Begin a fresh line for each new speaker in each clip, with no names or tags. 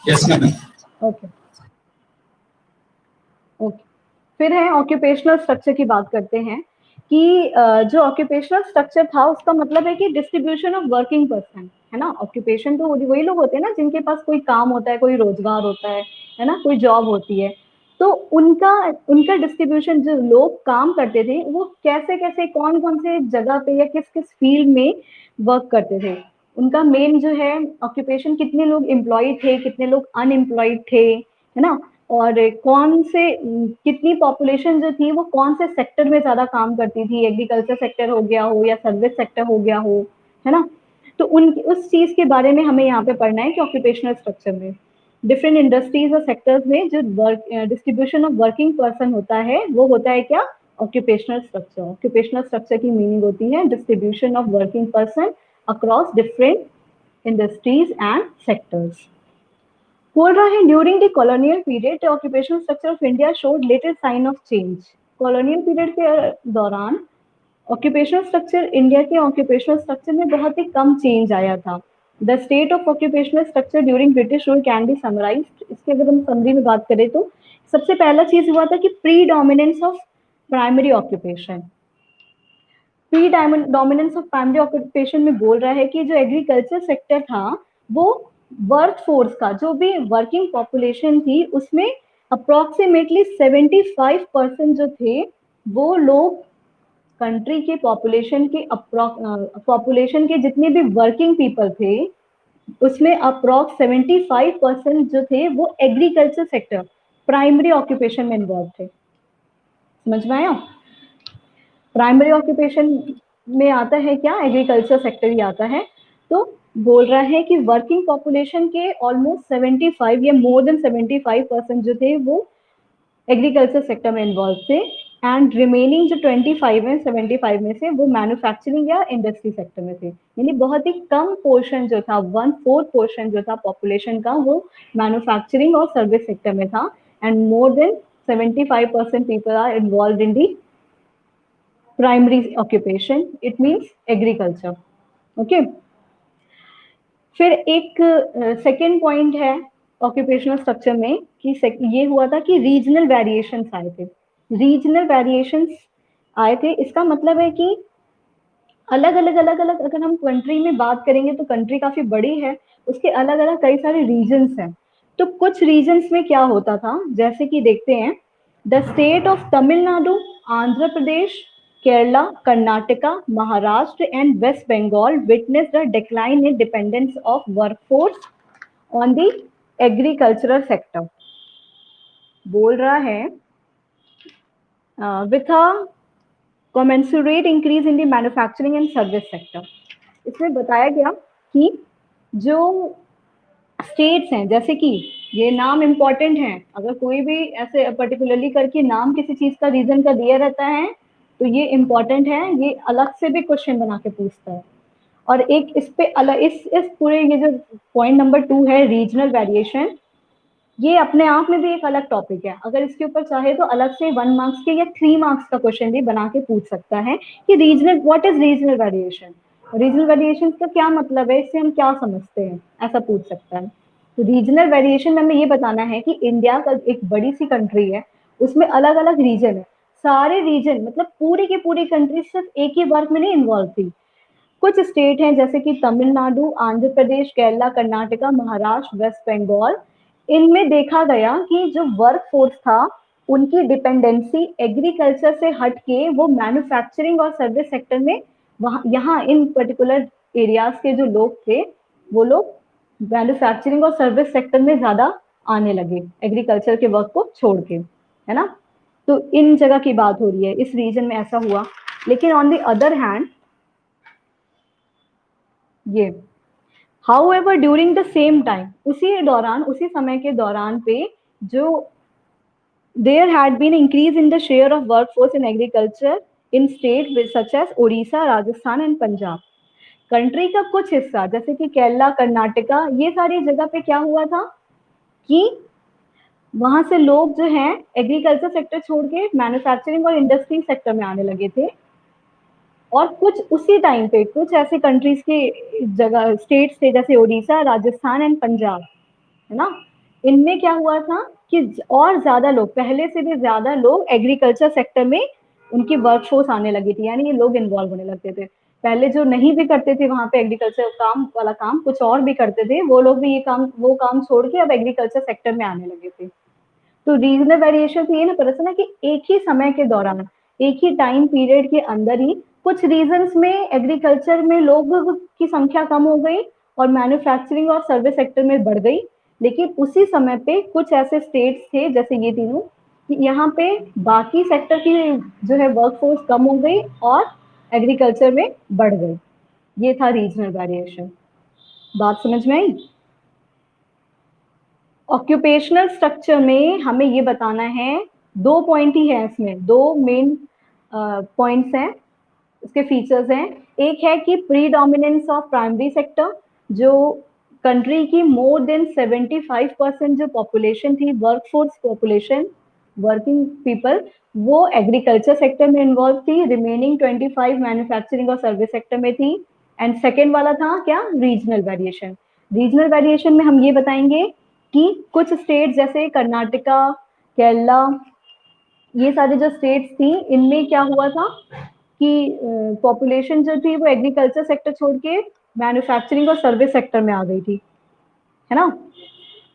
Yes ma'am.
Okay okay. फिर है occupational structure की बात करते हैं कि जो ऑक्यूपेशनल स्ट्रक्चर था उसका मतलब है कि डिस्ट्रीब्यूशन ऑफ वर्किंग पर्सन, है ना। ऑक्यूपेशन तो वही लोग होते हैं ना जिनके पास कोई काम होता है, कोई रोजगार होता है ना, कोई जॉब होती है। तो उनका उनका डिस्ट्रीब्यूशन, जो लोग काम करते थे वो कैसे कैसे कौन कौन से जगह पे या किस किस फील्ड में वर्क करते थे, उनका मेन जो है ऑक्यूपेशन, कितने लोग एम्प्लॉय थे, कितने लोग अनएम्प्लॉयड थे, है ना। और कौन से कितनी पॉपुलेशन जो थी वो कौन से सेक्टर में ज्यादा काम करती थी, एग्रीकल्चर सेक्टर हो गया हो या सर्विस सेक्टर हो गया हो, है ना। तो उन उस चीज के बारे में हमें यहाँ पे पढ़ना है कि ऑक्यूपेशनल स्ट्रक्चर में डिफरेंट इंडस्ट्रीज और सेक्टर्स में जो work distribution of working person होता है वो होता है क्या, ऑक्यूपेशनल स्ट्रक्चर। ऑक्यूपेशनल स्ट्रक्चर की मीनिंग होती है distribution of working person across different industries and sectors. बोल रहा है during the colonial period the occupational structure of India showed latest sign of change. Colonial period के दौरान ऑक्यूपेशनल स्ट्रक्चर, इंडिया के occupational structure में बहुत ही कम चेंज आया था। The state of occupational structure during British rule can be summarised. इसके अगर हम समरी में बात करें तो सबसे पहला चीज हुआ था कि pre dominance of primary occupation. Pre dominance of primary occupation में बोल रहा है कि जो एग्रीकल्चर सेक्टर था वो वर्क फोर्स का, जो भी वर्किंग पॉपुलेशन थी उसमें अप्रोक्सीमेटली 75% जो थे वो लोग कंट्री के पॉपुलेशन के जितने भी वर्किंग पीपल थे उसमें अप्रोक्स 75% जो थे वो एग्रीकल्चर सेक्टर प्राइमरी ऑक्यूपेशन में इन्वॉल्व थे। समझ में आया? प्राइमरी ऑक्यूपेशन में आता है क्या, एग्रीकल्चर सेक्टर ही आता है। तो बोल रहा है कि वर्किंग पॉपुलेशन के ऑलमोस्ट 75 या मोर देन 75% जो थे वो एग्रीकल्चर सेक्टर में इन्वॉल्व थे एंड रिमेनिंग जो 25 है 75 में से वो मैन्युफैक्चरिंग या इंडस्ट्री सेक्टर में थे। यानी बहुत ही कम पोर्शन जो था, 1/4 पोर्शन जो था पॉपुलेशन का वो मैन्युफैक्चरिंग और सर्विस सेक्टर में था and more than 75% people are involve in the primary occupation, it means agriculture. Okay. फिर एक सेकेंड पॉइंट है ऑक्यूपेशनल स्ट्रक्चर में कि ये हुआ था कि रीजनल वेरिएशंस आए थे। रीजनल वेरिएशंस आए थे इसका मतलब है कि अलग अलग अगर हम कंट्री में बात करेंगे तो कंट्री काफी बड़ी है, उसके अलग अलग कई सारे रीजन्स हैं। तो कुछ रीजन्स में क्या होता था, जैसे कि देखते हैं the state of Tamil Nadu, Andhra Pradesh, Kerala, Karnataka, Maharashtra and West Bengal witnessed a decline in dependence of workforce on the agricultural sector. बोल रहा है with a commensurate increase in the manufacturing and service sector. इसमें बताया गया कि जो स्टेट्स हैं, जैसे कि ये नाम इम्पोर्टेंट है, अगर कोई भी ऐसे पर्टिकुलरली करके नाम किसी चीज का रीजन का दिया रहता है तो ये इम्पोर्टेंट है, ये अलग से भी क्वेश्चन बना के पूछता है। और एक इस पे अलग इस पूरे ये जो पॉइंट नंबर 2 है रीजनल वेरिएशन, ये अपने आप में भी एक अलग टॉपिक है। अगर इसके ऊपर चाहे तो अलग से 1 मार्क्स के या 3 मार्क्स का क्वेश्चन भी बना के पूछ सकता है कि regional, what is regional variation, regional variation का क्या मतलब है, इससे हम क्या समझते हैं, ऐसा पूछ सकता है। तो रीजनल वेरिएशन में हमें ये बताना है कि इंडिया का एक बड़ी सी कंट्री है, उसमें अलग अलग रीजन है। सारे रीजन मतलब पूरी की पूरी कंट्री सिर्फ एक ही वर्क में नहीं इन्वॉल्व थी। कुछ स्टेट हैं जैसे कि तमिलनाडु, आंध्र प्रदेश, केरला, कर्नाटका, महाराष्ट्र, वेस्ट बंगाल, इनमें देखा गया कि जो वर्क फोर्स था उनकी डिपेंडेंसी एग्रीकल्चर से हट के वो मैन्युफैक्चरिंग और सर्विस सेक्टर में, वहाँ यहाँ इन पर्टिकुलर एरियाज के जो लोग थे वो लोग मैन्युफैक्चरिंग और सर्विस सेक्टर में ज्यादा आने लगे एग्रीकल्चर के वर्क को छोड़ के, है ना। तो इन जगह की बात हो रही है, इस रीजन में ऐसा हुआ। लेकिन ऑन द अदर हैंड ये however during the same time, उसी दौरान, उसी समय के दौरान पे जो there had been increase in the share of workforce in agriculture in states such as Odisha, Rajasthan and Punjab. Country का कुछ हिस्सा जैसे कि केरला, कर्नाटका, ये सारी जगह पे क्या हुआ था कि वहां से लोग जो हैं एग्रीकल्चर सेक्टर छोड़ के मैन्युफैक्चरिंग और इंडस्ट्री सेक्टर में आने लगे थे। और कुछ उसी टाइम पे कुछ ऐसे कंट्रीज के जगह स्टेट्स थे जैसे ओडिशा, राजस्थान एंड पंजाब, है ना, इनमें क्या हुआ था कि और ज्यादा लोग, पहले से भी ज्यादा लोग एग्रीकल्चर सेक्टर में उनकी वर्कफोर्स आने लगी थी, यानी ये लोग इन्वॉल्व होने लगते थे। पहले जो नहीं भी करते थे वहां पे एग्रीकल्चर काम वाला काम, कुछ और भी करते थे, वो लोग भी ये काम वो काम छोड़ के अब एग्रीकल्चर सेक्टर में आने लगे थे। तो रीजनल वेरिएशन से ये ना पता चला कि एक ही समय के दौरान, एक ही टाइम पीरियड के अंदर ही कुछ रीजन्स में एग्रीकल्चर में लोगों की संख्या कम हो गई और मैन्युफैक्चरिंग और सर्विस सेक्टर में बढ़ गई। लेकिन उसी समय पे कुछ ऐसे स्टेट्स थे जैसे ये तीनों, यहाँ पे बाकी सेक्टर की जो है वर्कफोर्स कम हो गई और एग्रीकल्चर में बढ़ गई। ये था रीजनल वेरिएशन। बात समझ में आई? ऑक्यूपेशनल स्ट्रक्चर में हमें ये बताना है, दो पॉइंट ही है इसमें, दो मेन पॉइंट्स हैं, इसके फीचर्स हैं। एक है कि प्रीडोमिनेंस ऑफ प्राइमरी सेक्टर, जो कंट्री की मोर देन 75% जो पॉपुलेशन थी, वर्कफोर्स पॉपुलेशन, वर्किंग पीपल, वो एग्रीकल्चर सेक्टर में इन्वॉल्व थी, रिमेनिंग 25 मैन्युफैक्चरिंग और सर्विस सेक्टर में थी। एंड सेकेंड वाला था क्या? Regional variation. रीजनल वेरिएशन में हम ये बताएंगे कि कुछ स्टेट जैसे कर्नाटका, केरला, ये सारे जो स्टेट्स थी, इनमें क्या हुआ था कि पॉपुलेशन जो थी वो एग्रीकल्चर सेक्टर छोड़ के मैन्युफैक्चरिंग और सर्विस सेक्टर में आ गई थी, है ना।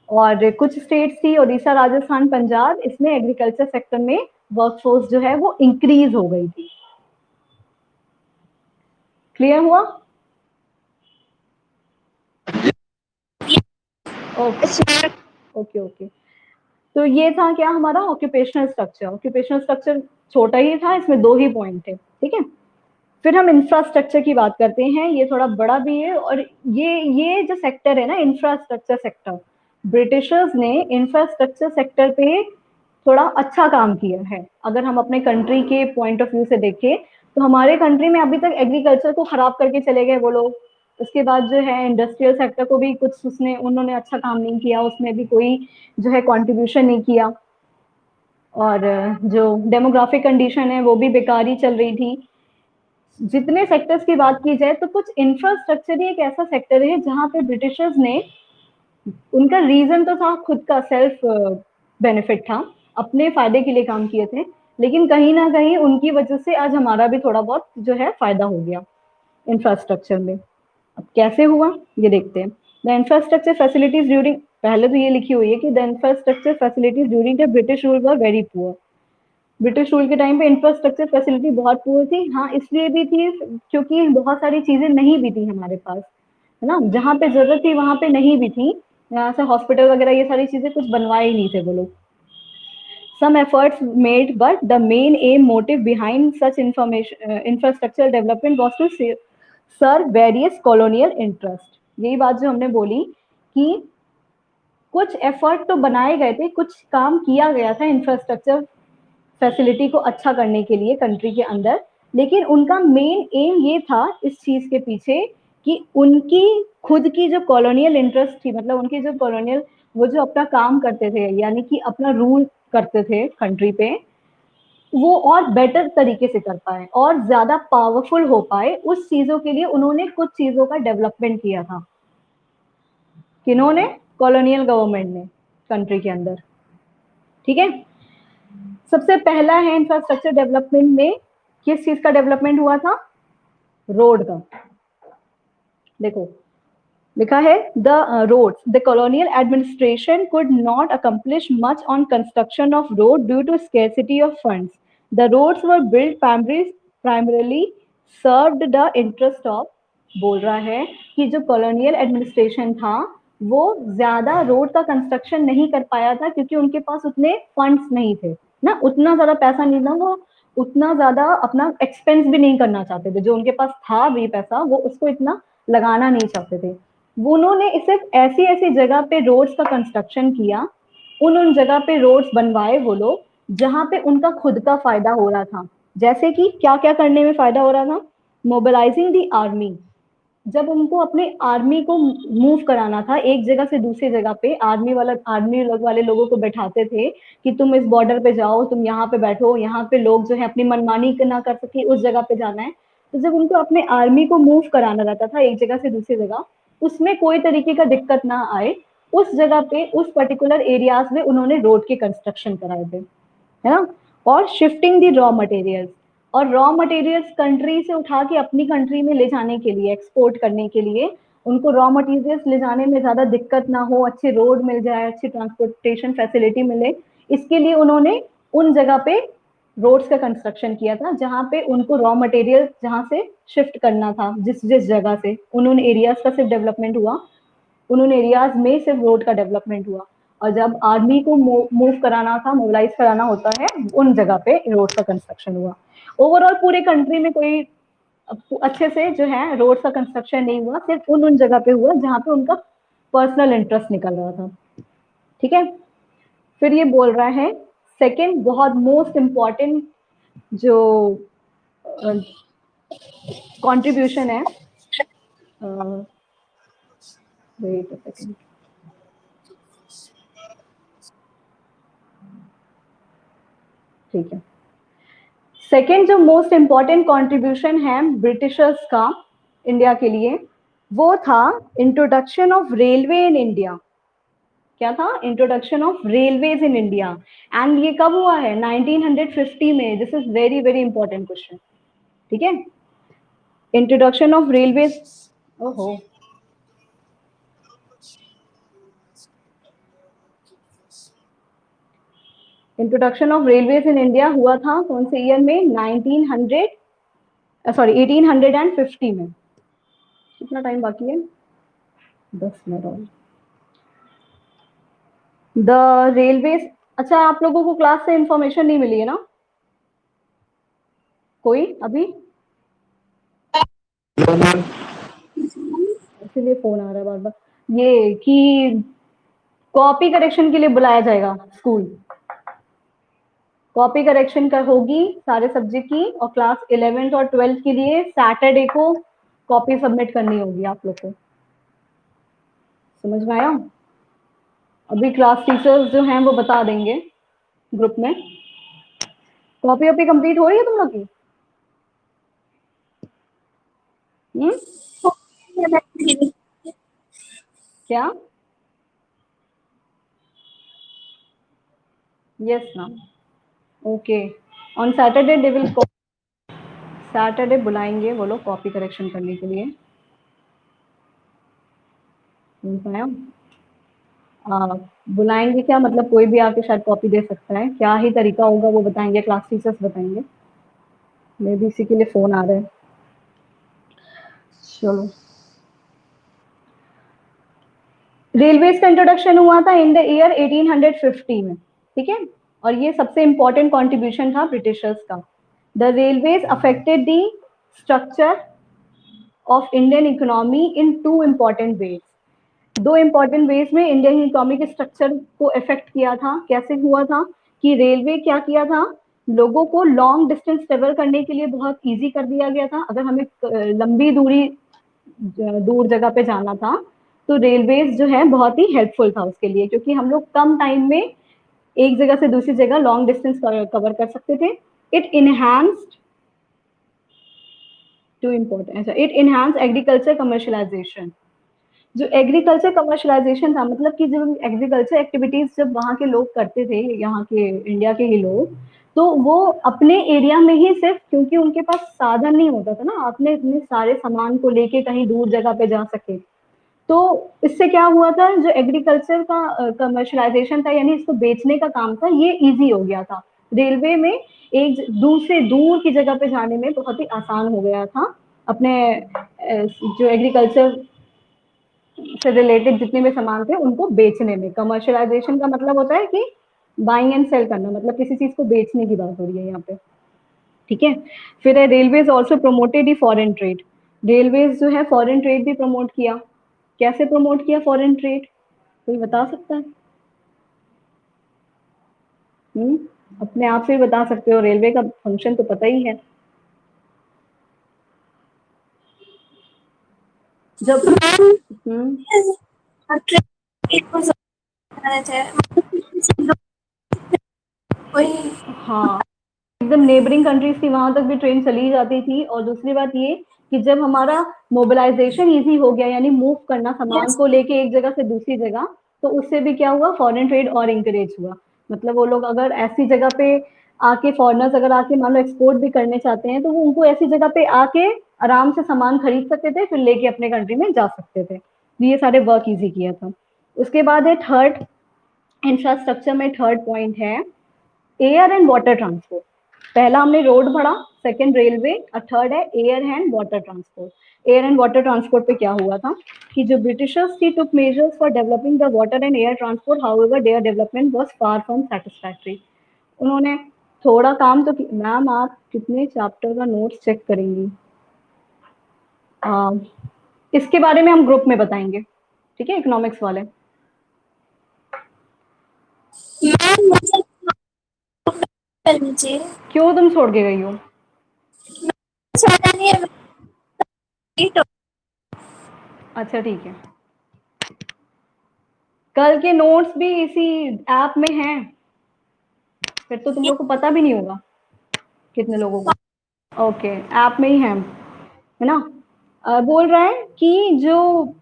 और कुछ स्टेट्स थी उड़ीसा, राजस्थान, पंजाब, इसमें एग्रीकल्चर सेक्टर में वर्कफोर्स जो है वो इंक्रीज हो गई थी। क्लियर हुआ? Okay okay okay. तो ये था क्या हमारा ऑक्यूपेशनल स्ट्रक्चर। ऑक्यूपेशनल स्ट्रक्चर छोटा ही था, इसमें दो ही पॉइंट थे, ठीक है। फिर हम इंफ्रास्ट्रक्चर की बात करते हैं, ये थोड़ा बड़ा भी है। और ये जो सेक्टर है ना, इंफ्रास्ट्रक्चर सेक्टर, ब्रिटिशर्स ने इंफ्रास्ट्रक्चर सेक्टर पे थोड़ा अच्छा काम किया है। अगर हम अपने कंट्री के पॉइंट ऑफ व्यू से देखें तो हमारे कंट्री में अभी तक एग्रीकल्चर को खराब करके चले गए वो लोग। उसके बाद जो है इंडस्ट्रियल सेक्टर को भी कुछ उन्होंने अच्छा काम नहीं किया, उसमें भी कोई जो है कंट्रीब्यूशन नहीं किया। और जो डेमोग्राफिक कंडीशन है वो भी बेकार ही चल रही थी। जितने सेक्टर्स की बात की जाए तो कुछ इंफ्रास्ट्रक्चर ही एक ऐसा सेक्टर है जहां पे ब्रिटिशर्स ने, उनका रीजन तो था खुद का सेल्फ बेनिफिट था, अपने फायदे के लिए काम किए थे, लेकिन कहीं ना कहीं उनकी वजह से आज हमारा भी थोड़ा बहुत जो है फायदा हो गया इंफ्रास्ट्रक्चर में। अब कैसे हुआ ये देखते हैं। द इंफ्रास्ट्रक्चर फैसिलिटीज ड्यूरिंग, पहले तो ये लिखी हुई है कि the infrastructure facilities during the British rule were very poor. British rule के टाइम पे इंफ्रास्ट्रक्चर फैसिलिटी बहुत पुअर थी। हाँ, इसलिए भी थी क्योंकि बहुत सारी चीजें नहीं भी थी हमारे पास, है ना। जहाँ पे जरूरत थी वहां पे नहीं भी थी, यहाँ से हॉस्पिटल वगैरह ये सारी चीजें कुछ बनवाए ही नहीं थे वो लोग। Some efforts made, but the main aim motive behind such information infrastructural development was to serve various colonial interest। यही बात जो हमने बोली कि कुछ एफर्ट तो बनाए गए थे, कुछ काम किया गया था इंफ्रास्ट्रक्चर फैसिलिटी को अच्छा करने के लिए कंट्री के अंदर, लेकिन उनका मेन एम ये था इस चीज के पीछे कि उनकी खुद की जो कॉलोनियल इंटरेस्ट थी, मतलब उनकी जो कॉलोनियल, वो जो अपना काम करते थे, यानी कि अपना रूल करते थे कंट्री पे, वो और बेटर तरीके से कर पाए और ज्यादा पावरफुल हो पाए, उस चीजों के लिए उन्होंने कुछ चीजों का डेवलपमेंट किया था। किन्होंने? कॉलोनियल गवर्नमेंट ने कंट्री के अंदर, ठीक है। सबसे पहला है इंफ्रास्ट्रक्चर डेवलपमेंट में किस चीज का डेवलपमेंट हुआ था? रोड का। देखो लिखा है the roads, the colonial administration could not accomplish much on construction of road due to scarcity of funds. The roads were build primarily served the interest of, बोल रहा है कि जो कॉलोनियल एडमिनिस्ट्रेशन था वो ज्यादा रोड का कंस्ट्रक्शन नहीं कर पाया था क्योंकि उनके पास उतने फंड्स नहीं थे ना, उतना ज्यादा पैसा नहीं था, वो उतना ज्यादा अपना एक्सपेंस भी नहीं करना चाहते थे। जो उनके पास था भी पैसा वो उसको इतना लगाना नहीं चाहते थे। उन्होंने सिर्फ ऐसी ऐसी जगह पे रोड्स का कंस्ट्रक्शन किया, उन जगह पे रोड्स बनवाए वो लोग जहां पे उनका खुद का फायदा हो रहा था। जैसे कि क्या क्या करने में फायदा हो रहा था? मोबिलाइजिंग द आर्मी, जब उनको अपने आर्मी को मूव कराना था एक जगह से दूसरी जगह पे, आर्मी वाले लोगों को बैठाते थे कि तुम इस बॉर्डर पे जाओ, तुम यहाँ पे बैठो, यहाँ पे लोग जो है अपनी मनमानी ना कर सके, उस जगह पे जाना है। तो जब उनको अपने आर्मी को मूव कराना रहता था एक जगह से दूसरी जगह, उसमें कोई तरीके का दिक्कत ना आए, उस जगह पे उस पर्टिकुलर एरियाज में उन्होंने रोड के कंस्ट्रक्शन कराए थे, है ना। और शिफ्टिंग दी रॉ मटेरियल्स, और रॉ मटेरियल्स कंट्री से उठा के अपनी कंट्री में ले जाने के लिए, एक्सपोर्ट करने के लिए, उनको रॉ मटेरियल्स ले जाने में ज्यादा दिक्कत ना हो, अच्छे रोड मिल जाए, अच्छी ट्रांसपोर्टेशन फैसिलिटी मिले, इसके लिए उन्होंने उन जगह पे रोड्स का कंस्ट्रक्शन किया था जहां पे उनको रॉ मटेरियल जहां से शिफ्ट करना था, जिस जिस जगह से, उन्होंने एरियाज का सिर्फ डेवलपमेंट हुआ, उन्होंने एरियाज में सिर्फ रोड का डेवलपमेंट हुआ, और जब आर्मी को मूव कराना था, मोबिलाइज कराना होता है, उन जगह पे रोड का कंस्ट्रक्शन हुआ। ओवरऑल पूरे कंट्री में कोई अच्छे से जो है रोड का कंस्ट्रक्शन नहीं हुआ, सिर्फ उन जगह पे हुआ जहाँ पे उनका पर्सनल इंटरेस्ट निकल रहा था, ठीक है। फिर ये बोल रहा है सेकेंड बहुत मोस्ट इम्पॉर्टेंट जो कंट्रीब्यूशन है, वेट अ सेकेंड, ठीक है। सेकेंड जो मोस्ट इम्पॉर्टेंट कंट्रीब्यूशन है ब्रिटिशर्स का इंडिया के लिए, वो था introduction of railway in India. क्या था? Introduction of railways in India. And ये कब हुआ है? 1950 में। This is very very important question, ठीक है। इंट्रोडक्शन ऑफ रेलवेज, ओहो, introduction of railways in India हुआ था कौन से ईयर में? 1850 में। कितना टाइम बाकी है? 10 मिनट और। द रेलवेज, अच्छा आप लोगों को क्लास से इंफॉर्मेशन नहीं मिली है ना कोई अभी? इसीलिए फोन आ रहा है बार बार, ये कि कॉपी करेक्शन के लिए बुलाया जाएगा स्कूल। कॉपी करेक्शन कर होगी सारे सब्जेक्ट की, और क्लास 11th और 12th के लिए सैटरडे को कॉपी सबमिट करनी होगी आप लोग को। समझ में आया? अभी क्लास टीचर्स जो हैं वो बता देंगे ग्रुप में। कॉपी वॉपी कंप्लीट हो रही है तुम लोग की? क्या? Yes ma'am, okay. On Saturday they will, Saturday बुलाएंगे वो लोग कॉपी करेक्शन करने के लिए। बुलाएंगे क्या मतलब? कोई भी आके शायद कॉपी दे सकता है, क्या ही तरीका होगा वो बताएंगे, क्लास टीचर्स बताएंगे। मे भी इसी के लिए फोन आ रहा है। चलो, रेलवेज का इंट्रोडक्शन हुआ था इन द ईयर 1850 में, ठीक है। और ये सबसे इंपॉर्टेंट कंट्रीब्यूशन था ब्रिटिशर्स का। The railways affected the structure of Indian economy in two important ways. दो इंपॉर्टेंट वेज में इंडियन इकोनॉमी के स्ट्रक्चर को इफेक्ट किया था। कैसे हुआ था कि रेलवे क्या किया था, लोगों को लॉन्ग डिस्टेंस ट्रेवल करने के लिए बहुत इजी कर दिया गया था। अगर हमें लंबी दूर जगह पे जाना था तो रेलवेज जो है बहुत ही हेल्पफुल था उसके लिए, क्योंकि हम लोग कम टाइम में एक जगह से दूसरी जगह लॉन्ग डिस्टेंस कवर कर सकते थे। इट इनहांस्ड टू इम्पोर्टेंट, अच्छा, इट इनहांस एग्रीकल्चर कमर्शलाइजेशन। जो एग्रीकल्चर कमर्शलाइजेशन था, मतलब कि जब एग्रीकल्चर एक्टिविटीज जब वहाँ के लोग करते थे, यहाँ के इंडिया के ही लोग, तो वो अपने एरिया में ही सिर्फ, क्योंकि उनके पास साधन नहीं होता था ना अपने इतने सारे सामान को लेके कहीं दूर जगह पे जा सके, तो इससे क्या हुआ था, जो एग्रीकल्चर का कमर्शलाइजेशन था, यानी इसको बेचने का काम था, ये इजी हो गया था। रेलवे में एक दूसरे दूर की जगह पे जाने में बहुत ही आसान हो गया था अपने जो एग्रीकल्चर से रिलेटेड जितने भी सामान थे उनको बेचने में। कमर्शलाइजेशन का मतलब होता है कि बाइंग एंड सेल करना, मतलब किसी चीज को बेचने की बात हो रही है यहाँ पे, ठीक है। फिर है रेलवेज ऑल्सो प्रमोटेड ही फॉरेन ट्रेड। रेलवेज जो है फॉरेन ट्रेड भी प्रमोट किया। कैसे प्रमोट किया फॉरेन ट्रेड, कोई बता सकता है? अपने आप से ही बता सकते हो, रेलवे का फंक्शन तो पता ही है। जब हाँ, एकदम नेबरिंग कंट्रीज थी, वहां तक भी ट्रेन चली जाती थी। और दूसरी बात ये कि जब हमारा मोबिलाइजेशन इजी हो गया, यानी मूव करना सामान को लेके एक जगह से दूसरी जगह, तो उससे भी क्या हुआ, फॉरेन ट्रेड और इंकरेज हुआ। मतलब वो लोग अगर ऐसी जगह पे आके, फॉरेनर्स अगर आके मान लो एक्सपोर्ट भी करने चाहते हैं, तो वो उनको ऐसी जगह पे आके आराम से सामान खरीद सकते थे, फिर लेके अपने कंट्री में जा सकते थे। ये सारे वर्क इजी किया था। उसके बाद है थर्ड, इंफ्रास्ट्रक्चर में थर्ड पॉइंट है एयर एंड वाटर ट्रांसपोर्ट। पहला हमने रोड पढ़ा, सेकंड रेलवे, और थर्ड है air and water transport. Air and water transport पे क्या हुआ था कि जो Britishers they took measures for developing the water and air transport, however their development was far from satisfactory. उन्होंने थोड़ा काम तो, मैम आप कितने चैप्टर का नोट्स चेक करेंगी? इसके बारे में हम ग्रुप में बताएंगे, ठीक है, इकोनॉमिक्स वाले। क्यों तुम छोड़ के गई हो? अच्छा ठीक है, कल के नोट्स भी इसी ऐप में हैं, फिर तो तुम लोग को पता भी नहीं होगा कितने लोगों को। ओके, ऐप में ही है ना। बोल रहा है कि जो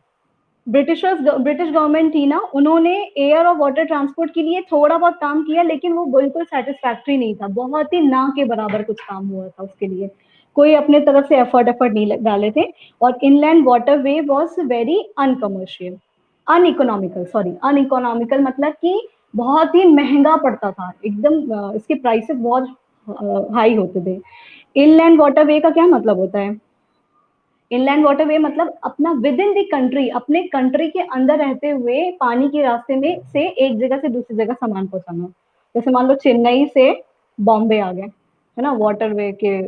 ब्रिटिश गवर्नमेंट थी ना, उन्होंने एयर और वाटर ट्रांसपोर्ट के लिए थोड़ा बहुत काम किया, लेकिन वो बिल्कुल सेटिस्फैक्ट्री नहीं था, बहुत ही ना के बराबर कुछ काम हुआ था उसके लिए। कोई अपने तरफ से एफर्ट नहीं डाले थे। और inland waterway was very uncommercial, uneconomical, sorry uneconomical, मतलब कि बहुत ही महंगा पड़ता था एकदम, इसके प्राइसेस बहुत हाई होते थे। इनलैंड वाटर वे का क्या मतलब होता है? इनलैंड वाटरवे मतलब अपना विद इन दी कंट्री, अपने कंट्री के अंदर रहते हुए पानी के रास्ते में से एक जगह से दूसरी जगह सामान पहुंचाना। जैसे मान लो चेन्नई से बॉम्बे आ गए, है ना, वाटरवे के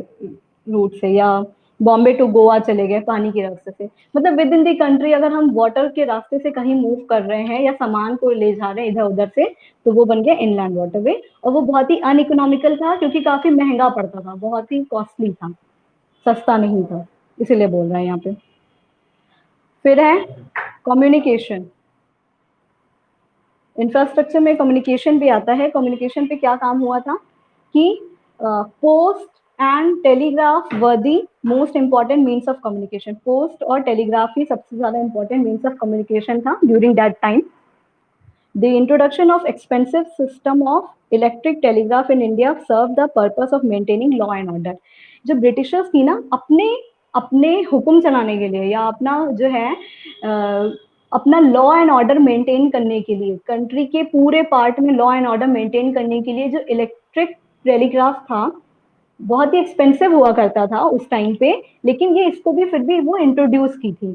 रूट से, या बॉम्बे टू गोवा चले गए पानी के रास्ते से। मतलब विद इन दी कंट्री अगर हम वाटर के रास्ते से कहीं मूव कर रहे हैं या सामान को ले जा रहे हैं इधर उधर से, तो वो बन गया इनलैंड वाटरवे। और वो बहुत ही अनइकोनॉमिकल था, क्योंकि काफी महंगा पड़ता था, बहुत ही कॉस्टली था, सस्ता नहीं था, इसीलिए बोल रहा है यहाँ पे। फिर है कम्युनिकेशन। इंफ्रास्ट्रक्चर में कम्युनिकेशन भी आता है। कम्युनिकेशन पे क्या काम हुआ था कि post and telegraph were the most important means of communication. Post और टेलीग्राफ ही सबसे ज्यादा इंपॉर्टेंट मीन्स ऑफ कम्युनिकेशन था during that time. The introduction of expensive system of electric telegraph in India served the purpose of maintaining law and order. जो Britishers थी ना, अपने अपने हुक्म चलाने के लिए, या अपना जो है अपना लॉ एंड ऑर्डर मेंटेन करने के लिए, कंट्री के पूरे पार्ट में लॉ एंड ऑर्डर मेंटेन करने के लिए, जो इलेक्ट्रिक टेलीग्राफ था बहुत ही एक्सपेंसिव हुआ करता था उस टाइम पे, लेकिन ये इसको भी फिर भी वो इंट्रोड्यूस की थी,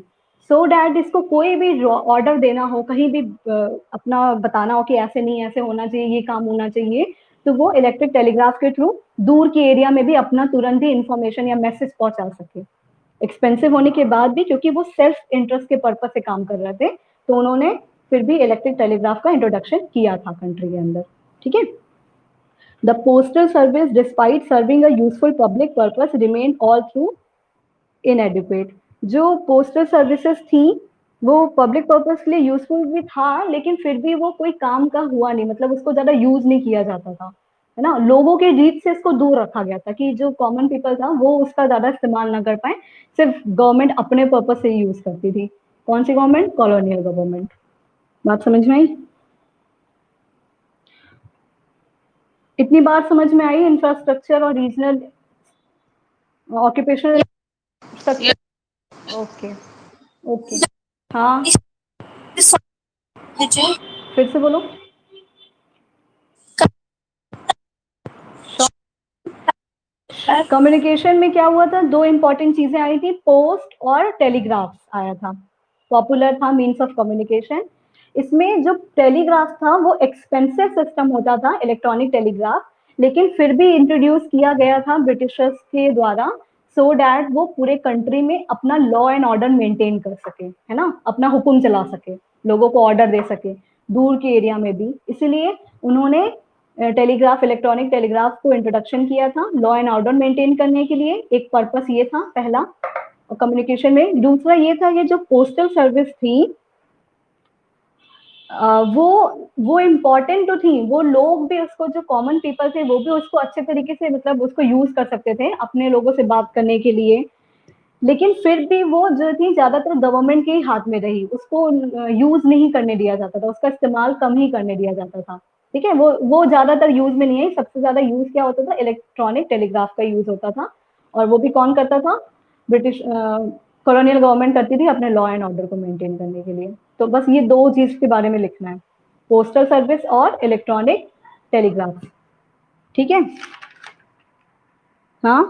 सो डैट इसको कोई भी ऑर्डर देना हो, कहीं भी अपना बताना हो कि ऐसे नहीं ऐसे होना चाहिए, ये काम होना चाहिए, तो वो इलेक्ट्रिक टेलीग्राफ के थ्रू दूर के एरिया में भी अपना तुरंत ही इंफॉर्मेशन या मैसेज पहुंचा सके। एक्सपेंसिव होने के बाद भी, क्योंकि वो सेल्फ इंटरेस्ट के पर्पज से काम कर रहे थे, तो उन्होंने फिर भी इलेक्ट्रिक टेलीग्राफ का इंट्रोडक्शन किया था कंट्री के अंदर, ठीक है। The postal service, despite serving a useful public purpose, remained all through inadequate. जो पोस्टल सर्विसेज थी वो पब्लिक पर्पस के लिए यूजफुल भी था, लेकिन फिर भी वो कोई काम का हुआ नहीं, मतलब उसको ज्यादा यूज नहीं किया जाता था, है ना। लोगों के रीच से इसको दूर रखा गया था कि जो कॉमन पीपल था वो उसका ज्यादा इस्तेमाल ना कर पाए, सिर्फ गवर्नमेंट अपने पर्पस से यूज करती थी। कौन सी गवर्नमेंट? Colonial government. बात समझ में आई? इतनी बार समझ में आई इंफ्रास्ट्रक्चर और regional occupational structure? Okay okay. हाँ फिर से बोलो। कम्युनिकेशन में क्या हुआ था? दो इंपॉर्टेंट चीजें आई थी, पोस्ट और टेलीग्राफ आया था, पॉपुलर था मीन्स ऑफ कम्युनिकेशन। इसमें जो टेलीग्राफ था वो एक्सपेंसिव सिस्टम होता था, इलेक्ट्रॉनिक टेलीग्राफ, लेकिन फिर भी इंट्रोड्यूस किया गया था ब्रिटिशर्स के द्वारा, सो डैट वो पूरे कंट्री में अपना लॉ एंड ऑर्डर मेंटेन कर सके, है ना, अपना हुक्म चला सके, लोगों को ऑर्डर दे सके दूर के एरिया में भी। इसीलिए उन्होंने टेलीग्राफ, इलेक्ट्रॉनिक टेलीग्राफ को इंट्रोडक्शन किया था लॉ एंड ऑर्डर मेंटेन करने के लिए। एक पर्पस ये था पहला कम्युनिकेशन में। दूसरा ये था कि जो पोस्टल सर्विस थी वो इम्पोर्टेंट तो थी, वो लोग भी उसको, जो कॉमन पीपल थे वो भी उसको अच्छे तरीके से, मतलब उसको यूज कर सकते थे अपने लोगों से बात करने के लिए, लेकिन फिर भी वो जो थी ज्यादातर गवर्नमेंट के ही हाथ में रही, उसको यूज नहीं करने दिया जाता था, उसका इस्तेमाल कम ही करने दिया जाता था। ठीक है, वो ज्यादातर यूज में नहीं है। सबसे ज्यादा यूज क्या होता था, इलेक्ट्रॉनिक टेलीग्राफ का यूज होता था, और वो भी कौन करता था, ब्रिटिश कॉलोनियल गवर्नमेंट करती थी अपने लॉ एंड ऑर्डर को मेंटेन करने के लिए। तो बस ये दो चीज के बारे में लिखना है, पोस्टल सर्विस और इलेक्ट्रॉनिक टेलीग्राफ। ठीक है, हाँ।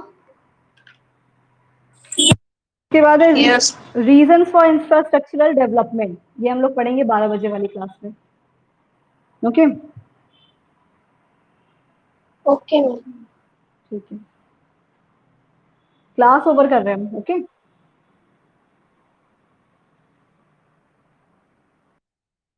उसके बाद है
yes.
Reasons for infrastructural development, ये हम लोग पढ़ेंगे 12 बजे वाली क्लास में। Okay,
okay ma'am.
ठीक है, क्लास ओवर कर रहे हैं हम। ओके।